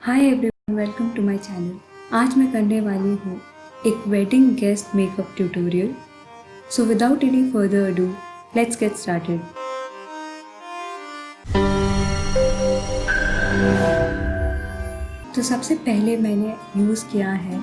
Hi everyone, welcome to my channel. आज मैं करने वाली हूँ एक wedding guest makeup tutorial. So without any further ado, let's get started. तो सबसे पहले मैंने यूज़ किया है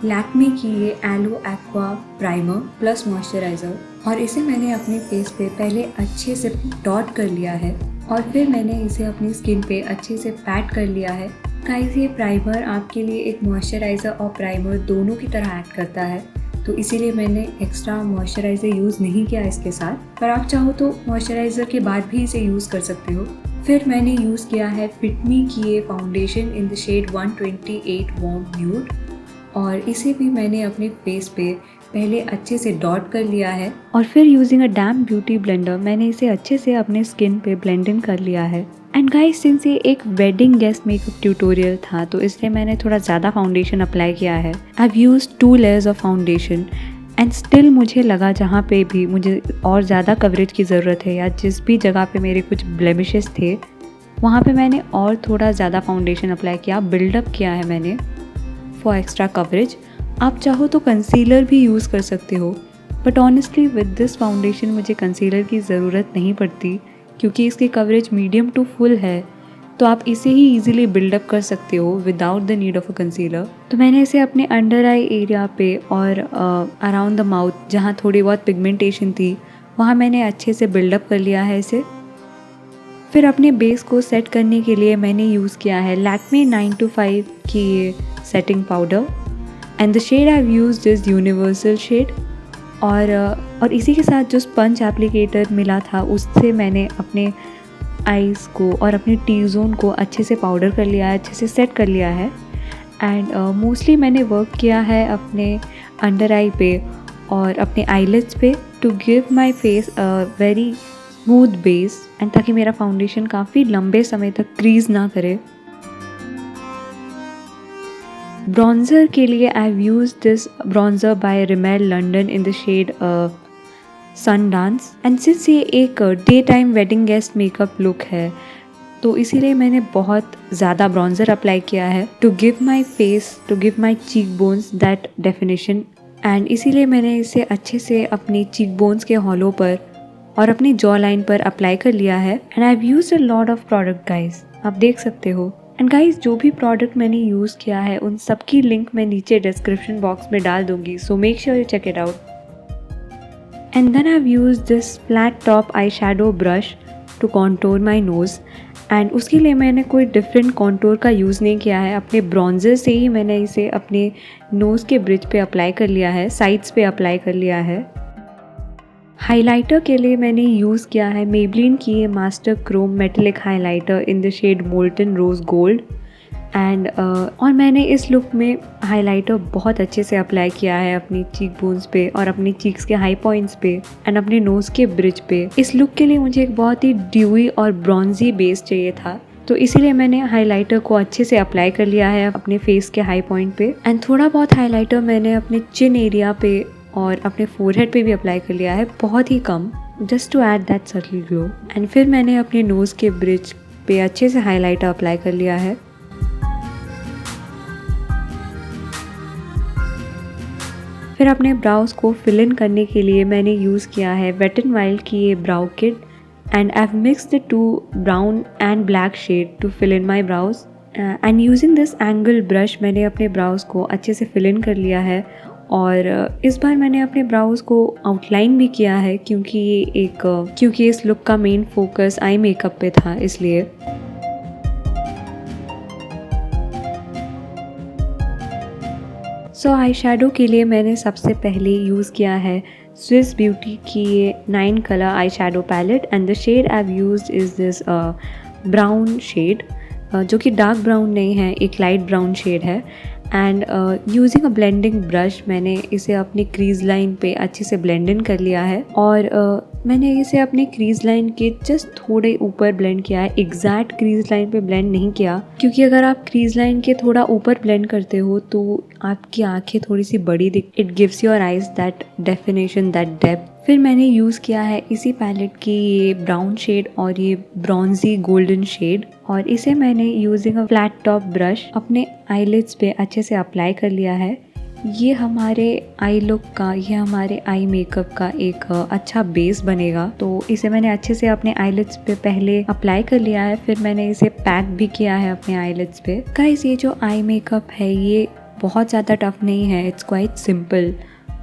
लैक्मे की ये aloe aqua primer plus moisturiser, और इसे मैंने अपने फेस पे पहले अच्छे से डॉट कर लिया है और फिर मैंने इसे अपनी स्किन पे अच्छे से पैट कर लिया है। गाइस, ये प्राइमर आपके लिए एक मॉइस्चराइज़र और प्राइमर दोनों की तरह एक्ट करता है, तो इसीलिए मैंने एक्स्ट्रा मॉइस्चराइज़र यूज़ नहीं किया इसके साथ, पर आप चाहो तो मॉइस्चराइज़र के बाद भी इसे यूज़ कर सकते हो। फिर मैंने यूज़ किया है फिटमी की ये foundation in the shade 128 warm nude, और इसे भी मैंने अपने फेस पे पहले अच्छे से डॉट कर लिया है और फिर using a damp beauty blender मैंने इसे अच्छे से अपने स्किन पे ब्लेंड इन कर लिया है। एंड गाइस, सिंस ये एक वेडिंग गेस्ट मेकअप ट्यूटोरियल था तो इसलिए मैंने थोड़ा ज़्यादा फाउंडेशन अप्लाई किया है। आई have used 2 layers of foundation and still मुझे लगा जहाँ पे भी मुझे और ज़्यादा कवरेज की ज़रूरत है या जिस भी जगह पे मेरे कुछ ब्लेमिशेस थे वहाँ पे मैंने और थोड़ा ज़्यादा फाउंडेशन अप्लाई किया, बिल्डअप किया है मैंने फॉर एक्स्ट्रा कवरेज। आप चाहो तो कंसीलर भी यूज़ कर सकते हो, but honestly with this foundation मुझे कंसीलर की ज़रूरत नहीं पड़ती क्योंकि इसकी कवरेज मीडियम टू फुल है, तो आप इसे ही ईजिली बिल्डअप कर सकते हो without the need of a concealer. तो मैंने इसे अपने अंडर आई एरिया पे और अराउंड द माउथ जहाँ थोड़ी बहुत पिगमेंटेशन थी वहाँ मैंने अच्छे से बिल्डअप कर लिया है इसे। फिर अपने बेस को सेट करने के लिए मैंने यूज़ किया है लैक्मे 925 की ये setting powder and the shade I have used is universal shade. और इसी के साथ जो स्पंज एप्लीकेटर मिला था उससे मैंने अपने आईज़ को और अपने टी जोन को अच्छे से पाउडर कर लिया है, अच्छे से सेट कर लिया है। एंड मोस्टली मैंने वर्क किया है अपने अंडर आई पे और अपने आईलिड्स पे to give my face a very smooth base and ताकि मेरा फाउंडेशन काफ़ी लंबे समय तक क्रीज ना करे। ब्रॉन्ज़र के लिए I have used this bronzer by Rimmel London in the shade sun dance. And since ये एक day time wedding guest makeup look है तो इसीलिए मैंने बहुत ज़्यादा ब्रॉन्ज़र अप्लाई किया है to give my face, to give my cheek bones that definition. And इसीलिए मैंने इसे अच्छे से अपनी चीक बोन्स के हॉलों पर और अपनी जॉ लाइन पर अप्लाई कर लिया है। And I have used a lot of product guys, आप देख सकते हो। एंड गाइज, जो भी प्रोडक्ट मैंने यूज़ किया है उन सब की लिंक मैं नीचे डिस्क्रिप्शन बॉक्स में डाल दूंगी, so make sure you check it out. And then I have used this flat top eye shadow brush to contour my nose. And उसके लिए मैंने कोई डिफरेंट कॉन्टोर का यूज़ नहीं किया है, अपने ब्रॉन्ज़र से ही मैंने इसे अपने नोज़ के ब्रिज पे अप्लाई कर लिया है, साइड्स पे अप्लाई कर लिया है। हाइलाइटर के लिए मैंने यूज़ किया है मेबलिन की ये master chrome metallic highlighter in the shade molten rose gold. And और मैंने इस लुक में हाइलाइटर बहुत अच्छे से अप्लाई किया है अपनी चीक बोन्स पे और अपनी चीक्स के हाई पॉइंट्स पे एंड अपने नोज़ के ब्रिज पे। इस लुक के लिए मुझे एक बहुत ही ड्यूई और ब्रॉन्जी बेस चाहिए था, तो इसीलिए मैंने हाइलाइटर को अच्छे से अप्लाई कर लिया है अपने फेस के हाई पॉइंट पे। एंड थोड़ा बहुत हाइलाइटर मैंने अपने चिन एरिया पे और अपने फोरहेड पे भी अप्लाई कर लिया है, बहुत ही कम, just to add that subtle glow. And फिर मैंने अपने नोज़ के ब्रिज पे अच्छे से हाइलाइटर अप्लाई कर लिया है। फिर अपने ब्राउज को फिल इन करने के लिए मैंने यूज़ किया है वेट एंड वाइल्ड की ये brow kit and I have mixed the 2 brown and black shade to fill in my brows. And using this angle brush मैंने अपने ब्राउज को अच्छे से फिल इन कर लिया है। और इस बार मैंने अपने ब्राउज को आउटलाइन भी किया है क्योंकि इस लुक का मेन फोकस आई मेकअप पे था, इसलिए। सो आई शैडो के लिए मैंने सबसे पहले यूज़ किया है स्विस ब्यूटी की ये 9 colour eye shadow palette and the shade I have used is this brown shade, जो कि डार्क ब्राउन नहीं है, एक लाइट ब्राउन शेड है। And using a blending brush मैंने इसे अपनी क्रीज लाइन पे अच्छे से ब्लेंड इन कर लिया है। और मैंने इसे अपने क्रीज लाइन के जस्ट थोड़े ऊपर ब्लेंड किया है, एग्जैक्ट क्रीज लाइन पे ब्लेंड नहीं किया, क्योंकि अगर आप क्रीज लाइन के थोड़ा ऊपर ब्लेंड करते हो तो आपकी आंखें थोड़ी सी बड़ी दिख, it gives your eyes that definition, that depth. फिर मैंने यूज़ किया है इसी पैलेट की ये ब्राउन शेड और ये ब्रॉन्जी गोल्डन शेड, और इसे मैंने using a flat top brush अपने आईलिड्स पे अच्छे से अप्लाई कर लिया है। ये हमारे आई लुक का, ये हमारे आई मेकअप का एक अच्छा बेस बनेगा। तो इसे मैंने अच्छे से अपने आईलिड्स पे पहले अप्लाई कर लिया है, फिर मैंने इसे पैक भी किया है अपने आईलिड्स पे। गाइस, ये जो आई मेकअप है ये बहुत ज़्यादा टफ नहीं है, इट्स क्वाइट सिंपल।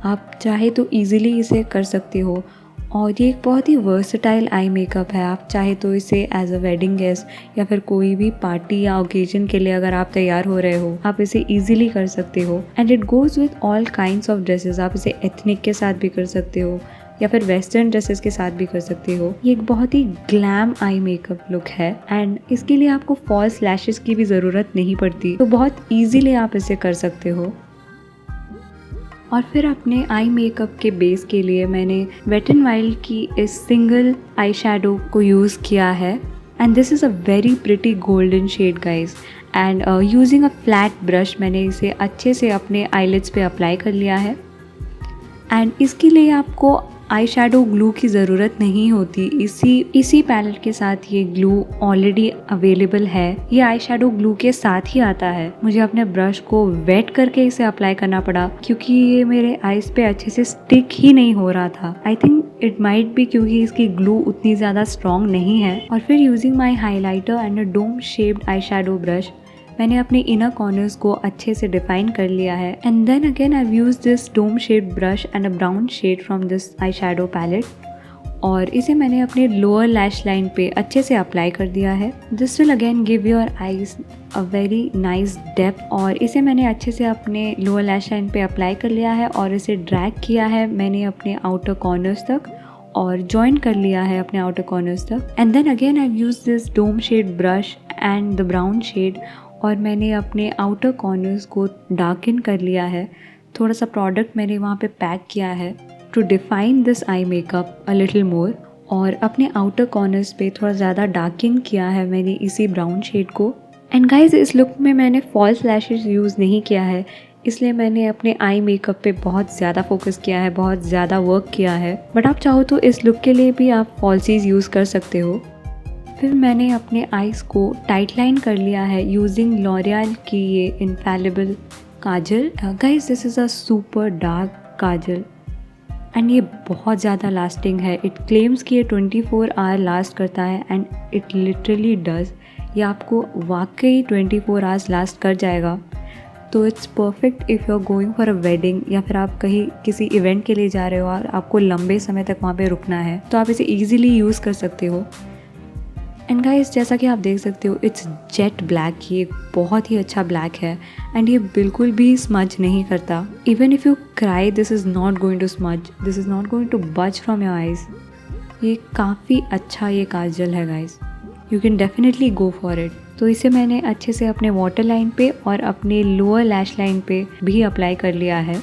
आप चाहे तो इजीली इसे कर सकते हो, और ये एक बहुत ही वर्सटाइल आई मेकअप है। आप चाहे तो इसे एज अ वेडिंग गेस्ट या फिर कोई भी पार्टी या ओकेजन के लिए अगर आप तैयार हो रहे हो, आप इसे इजीली कर सकते हो। And it goes with all kinds of dresses. आप इसे एथनिक के साथ भी कर सकते हो या फिर वेस्टर्न ड्रेसेस के साथ भी कर सकते हो। ये एक बहुत ही ग्लैम आई मेकअप लुक है, एंड इसके लिए आपको फॉल्स लैशेस की भी ज़रूरत नहीं पड़ती, तो बहुत ईजीली आप इसे कर सकते हो। और फिर अपने आई मेकअप के बेस के लिए मैंने वेट एंड वाइल्ड की इस सिंगल आई शैडो को यूज़ किया है, and this is a very pretty golden shade guys. And using a flat brush मैंने इसे अच्छे से अपने आईलिड्स पे अप्लाई कर लिया है। एंड इसके लिए आपको आई शैडो ग्लू की ज़रूरत नहीं होती, इसी पैलेट के साथ ये ग्लू ऑलरेडी अवेलेबल है। ये आई शैडो ग्लू के साथ ही आता है। मुझे अपने ब्रश को वेट करके इसे अप्लाई करना पड़ा क्योंकि ये मेरे आईज पे अच्छे से स्टिक ही नहीं हो रहा था। I think it might be क्योंकि इसकी ग्लू उतनी ज़्यादा स्ट्रॉन्ग नहीं है। और फिर using my highlighter and a dome shaped eye shadow brush मैंने अपने इनर कॉर्नर्स को अच्छे से डिफाइन कर लिया है। And then again I use this dome shade brush and a brown shade from this eye shadow palette, और इसे मैंने अपने लोअर लैश लाइन पे अच्छे से अप्लाई कर दिया है। This will again give your eyes a very nice depth, और इसे मैंने अच्छे से अपने लोअर लैश लाइन पे अप्लाई कर लिया है और इसे ड्रैग किया है मैंने अपने आउटर कॉर्नर्स तक और जॉइन कर लिया है अपने आउटर कॉर्नर्स तक। And then again I use this dome shade brush and the brown shade, और मैंने अपने आउटर कॉर्नर्स को डार्कन कर लिया है। थोड़ा सा प्रोडक्ट मैंने वहाँ पे पैक किया है to define this eye makeup a little more, और अपने आउटर कॉर्नर्स पे थोड़ा ज़्यादा डार्कन किया है मैंने इसी ब्राउन शेड को। एंड गाइज, इस लुक में मैंने फॉल्स लैशेस यूज़ नहीं किया है, इसलिए मैंने अपने आई मेकअप पे बहुत ज़्यादा फोकस किया है, बहुत ज़्यादा वर्क किया है। बट आप चाहो तो इस लुक के लिए भी आप फॉल्सीज यूज़ कर सकते हो। फिर मैंने अपने आईज को टाइट लाइन कर लिया है यूजिंग लॉरियल की ये infallible kajal. Guys, this is a super dark kajal and ये बहुत ज़्यादा लास्टिंग है। इट क्लेम्स कि ये 24 आवर लास्ट करता है, एंड इट लिटरली डज। ये आपको वाकई 24 आवर्स लास्ट कर जाएगा। तो it's perfect if you are going for a wedding, या फिर आप कहीं किसी इवेंट के लिए जा रहे हो और आपको लंबे समय तक वहाँ पे रुकना है, तो आप इसे ईजिली यूज़ कर सकते हो। एंड गाइस, जैसा कि आप देख सकते हो, इट्स जेट ब्लैक। ये बहुत ही अच्छा ब्लैक है, एंड ये बिल्कुल भी स्मज नहीं करता। Even if you cry, this is not going to smudge, this is not going to budge from your eyes. ये काफ़ी अच्छा ये काजल है guys, you can definitely go for it. तो इसे मैंने अच्छे से अपने वाटर लाइन पे और अपने लोअर लैश लाइन पे भी अप्लाई कर लिया है।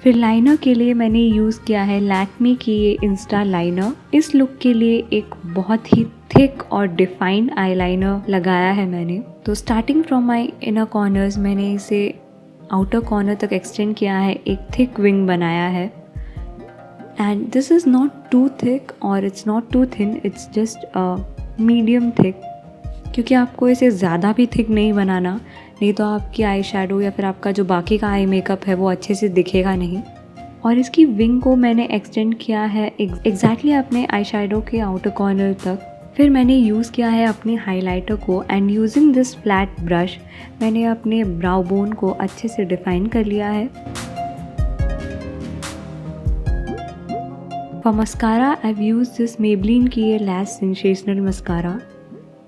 फिर लाइनर के लिए मैंने यूज़ किया है लैक्मे की ये इंस्टा लाइनर। इस लुक के लिए एक बहुत ही थिक और डिफाइंड आईलाइनर लगाया है मैंने। तो starting from my inner corners मैंने इसे आउटर कॉर्नर तक एक्सटेंड किया है, एक थिक विंग बनाया है। And this is not too thick और it's not too thin, it's just a medium thick, क्योंकि आपको इसे ज़्यादा भी थिक नहीं बनाना, नहीं तो आपकी आई शैडो या फिर आपका जो बाकी का आई मेकअप है वो अच्छे से दिखेगा नहीं। और इसकी विंग को मैंने एक्सटेंड किया है एग्जैक्टली अपने आई शैडो के आउटर कॉर्नर तक। फिर मैंने यूज़ किया है अपने हाइलाइटर को, and using this flat brush मैंने अपने ब्राउ बोन को अच्छे से डिफाइन कर लिया है। For mascara I use this Maybelline की ये लैश सेंसेशनल मस्कारा,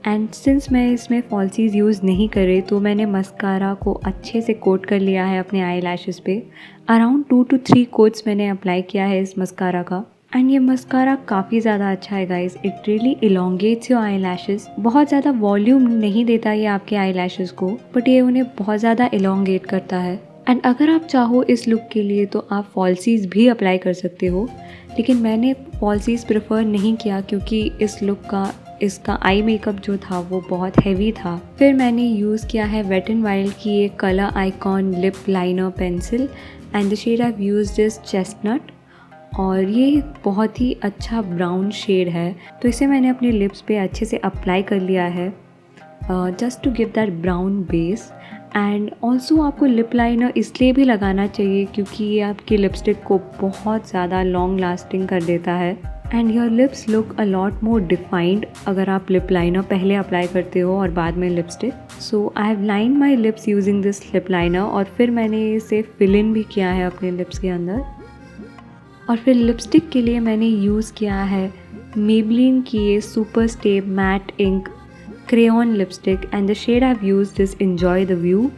एंड सिंस मैं इसमें फॉल्सीज यूज़ नहीं करे तो मैंने मस्कारा को अच्छे से कोट कर लिया है अपने आई लैशेस पे। अराउंड 2 to 3 कोट्स मैंने अप्लाई किया है इस मस्कारा का, एंड ये मस्कारा काफ़ी ज़्यादा अच्छा है guys. It really elongates your eyelashes. बहुत ज़्यादा वॉल्यूम नहीं देता ये आपके आई लैशेस को, बट ये उन्हें बहुत ज़्यादा इलोंगेट करता है। एंड अगर आप चाहो इस लुक के लिए तो आप फॉल्सीज भी अप्लाई कर सकते हो, लेकिन मैंने फॉल्सीज प्रेफर नहीं किया क्योंकि इस लुक का इसका आई मेकअप जो था वो बहुत हैवी था। फिर मैंने यूज़ किया है वेट एंड वाइल्ड की ये colour icon lip liner pencil and the shade I used is chestnut, और ये बहुत ही अच्छा ब्राउन शेड है, तो इसे मैंने अपने लिप्स पे अच्छे से अप्लाई कर लिया है just to give that brown base. And also आपको लिप लाइनर इसलिए भी लगाना चाहिए क्योंकि ये आपकी लिपस्टिक को बहुत ज़्यादा लॉन्ग लास्टिंग कर देता है and your lips look a lot more defined अगर आप लिप लाइनर पहले अप्लाई करते हो और बाद में lipstick. So I have line my lips using this lip liner और फिर मैंने इसे फिल इन भी किया है अपने लिप्स के अंदर। और फिर लिपस्टिक के लिए मैंने यूज़ किया है मेबलिन की ये super stay matte ink crayon lipstick and the shade I have used is enjoy the view,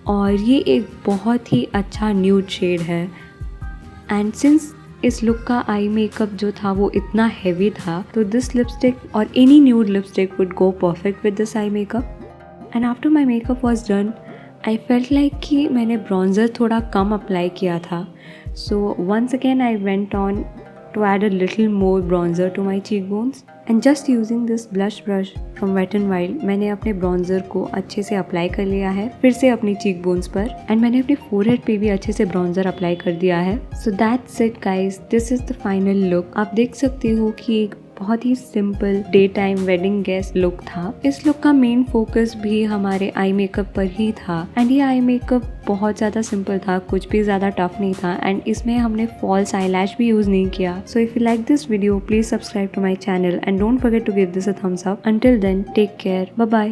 और ये एक बहुत ही अच्छा न्यूड शेड है। एंड सिंस इस लुक का आई मेकअप जो था वो इतना हैवी था, तो दिस लिपस्टिक और any nude lipstick would go perfect with this eye makeup. And after my makeup was done I felt like कि मैंने ब्रॉन्ज़र थोड़ा कम अप्लाई किया था, so once again I went on to add a little more bronzer to my cheekbones and just using this blush brush from Wet n Wild मैंने अपने bronzer को अच्छे से अप्लाई कर लिया है फिर से अपनी cheekbones पर, एंड मैंने अपने forehead पे भी अच्छे से bronzer अप्लाई कर दिया है। So that's it guys, this is the final look। आप देख सकते हो कि एक बहुत ही simple day time wedding guest look था। इस लुक का मेन फोकस भी हमारे आई मेकअप पर ही था एंड ये आई मेकअप बहुत ज़्यादा सिंपल था, कुछ भी ज़्यादा टफ नहीं था एंड इसमें हमने फॉल्स आईलैश भी यूज़ नहीं किया। So if you like this video please subscribe to my channel and don't forget to give this a thumbs up. Until then take care, bye bye.